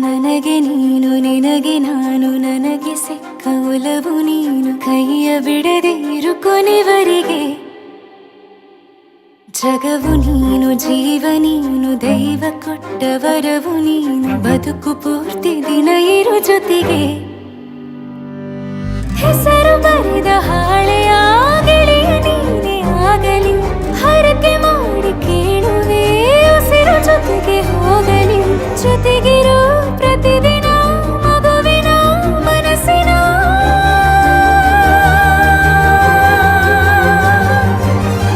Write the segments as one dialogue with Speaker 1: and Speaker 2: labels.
Speaker 1: ನನಗೆ ನೀನು ನಿನಗೆ ನಾನು ನನಗೆ ಸಿಕ್ಕ ಒಲವು ನೀನು ಕೈಯ ಬಿಡದೆ ಇರು ಕೊನೆವರೆಗೆ ಜಗವು ನೀನು ಜೀವ ನೀನು ದೈವ ಕೊಟ್ಟ ವರವು ನೀನು ಬದುಕು ಪೂರ್ತಿ ದಿನ ಇರು ಜೊತೆಗೆ ಹೆಸರು ಬರೆದ ಹಾಳೆಯ ಗೆಳೆಯ ನೀನೇ ಆಗಲಿ ಹರಕೆ ಮಾಡಿ ಕೇಳುವೆ ಉಸಿರು ಜೊತೆಗೆ ಹೋಗಲಿ ಜೊತೆಗಿರೋ ಪ್ರತಿದಿನ ಮಗುವಿನ ಮನಸ್ಸಿನ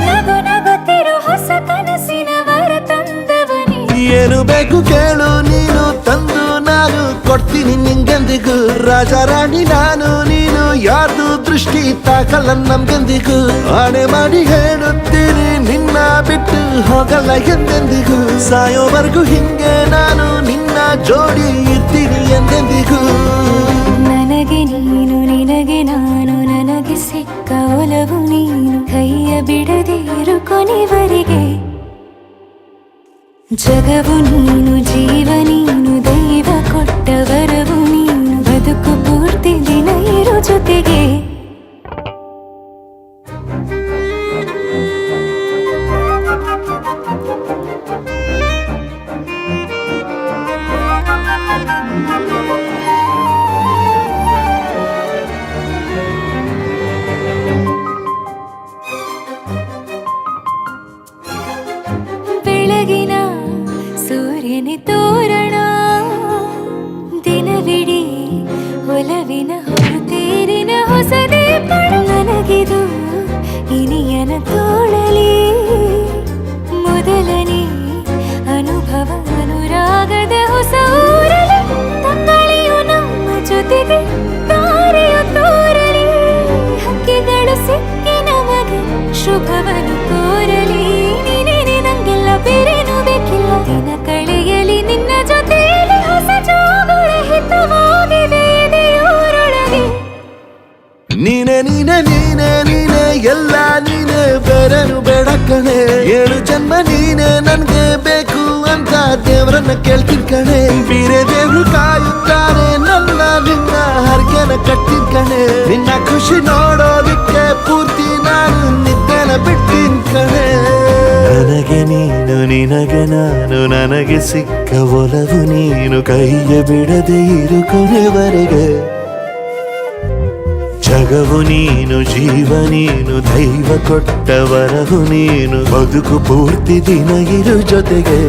Speaker 1: ನಗು ನಗುತ್ತಿರೋ ಹೊಸ ಕನಸಿನ ವರ ತಂದವನೇ
Speaker 2: ಏನು ಬೇಕು ಕೇಳು ನೀನು ತಂದು ನಾನು ಕೊಡ್ತೀನಿ ನಿಂಗೆಂದಿಗೂ ರಾಜ ರಾಣಿ ನಾನು ನೀನು ಯಾರ್ದು ದೃಷ್ಟಿ ತಾಕಲ್ಲ ನಮ್ಗೆಂದಿಗೂ ಆಣೆ ಮಾಡಿ ಹೇಳುತ್ತೀನಿ ನಿನ್ನ ಬಿಟ್ಟು ಹೋಗಲ್ಲ ಎಂದೆಂದಿಗೂ ಸಾಯೋವರೆಗೂ ಹಿಂಗೆ ನಾನು ನಿನ್ನ ಜೋಡಿ ಇರ್ತೀನಿ ಎಂದೆಂದಿಗೂ
Speaker 1: ನನಗೆ ನೀನು ನಿನಗೆ ನಾನು ನನಗೆ ಸಿಕ್ಕ ಒಲವು ನೀನು ಕೈಯ ಬಿಡದೆ ಇರು ಕೊನೆವರೆಗೆ ಜಗವು ನೀನು ಜೀವ ನೀನು ದೈವ ಕೊಟ್ಟ ವರವು ನೀನು ಬದುಕು ಪೂರ್ತಿ ದಿನ ಇರು ಜೊತೆಗೆ ಬೆಳಗಿನ ಸೂರ್ಯನ ತೋರಣ ದಿನವಿಡೀ ಒಲವಿನ ಹೊರತೇರಿನ ಹೊಸದೇ ಪಡ ನನಗಿದು ಇನಿಯನ ತೋಳಲಿ ಮೊದಲನೇ ಅನುಭವ ಅನುರಾಗದ ಹೊಸ ಊರಲಿ ತಂಗಳಿಯು ನಮ್ಮ ಜೊತೆಗೆ ತಾರೆಯು ತೋರಲಿ ಹಕ್ಕಿಗಳು ಸಿಕ್ಕಿ ನಮಗೆ ಶುಭವನ್ನು ಕೋರಲಿ ಬೇರೇನು ಬೇಕಿಲ್ಲ ದಿನ ಕಳೆಯಲಿ ನಿನ್ನ ಜೊತೆಯಲ್ಲಿ ಹೊಸ ಜೋಗುಳ ಹಿತವಾಗಿದೆ ದೇವರೊಳಗೆ
Speaker 2: ನೀನೆ ನೀನೆ ನೀನೆ ನೀನೆ ಎಲ್ಲ ನೀನೆ ಬೇರೆನು ಬೇಡ ಕಣೆ 7 ಜನ್ಮ ನೀನೆ ನನ್ಗೆ ಬೇಕು ಅಂತ ದೇವರನ್ನ ಕೇಳ್ತೀನಿ ಕಣೆ ಬೇರೆ ದೇವ್ರು ಕಾಯುತ್ತಾರೆ ನನ್ನ ನಿನ್ನ ಹರಕೆನ ಕಟ್ಟಿನ ಕಣೆ ನಿನ್ನ ಖುಷಿ ನೋಡೋದಿಕ್ಕೆ ಪೂರ್ತಿ ನಾನು ನಿದ್ದೆನ ಬಿಟ್ಟಿನ್ ಕಣೆ ನನಗೆ ನೀನು ನಿನಗೆ ನಾನು ನನಗೆ ಸಿಕ್ಕ ಒಲವು ನೀನು ಕೈಯ ಬಿಡದೆ ಇರು ಕೊನೆವರೆಗೆ ಜಗವು ನೀನು ಜೀವ ನೀನು ದೈವ ಕೊಟ್ಟ ವರವು ನೀನು ಬದುಕು ಪೂರ್ತಿ ದಿನ ಇರು ಜೊತೆಗೆ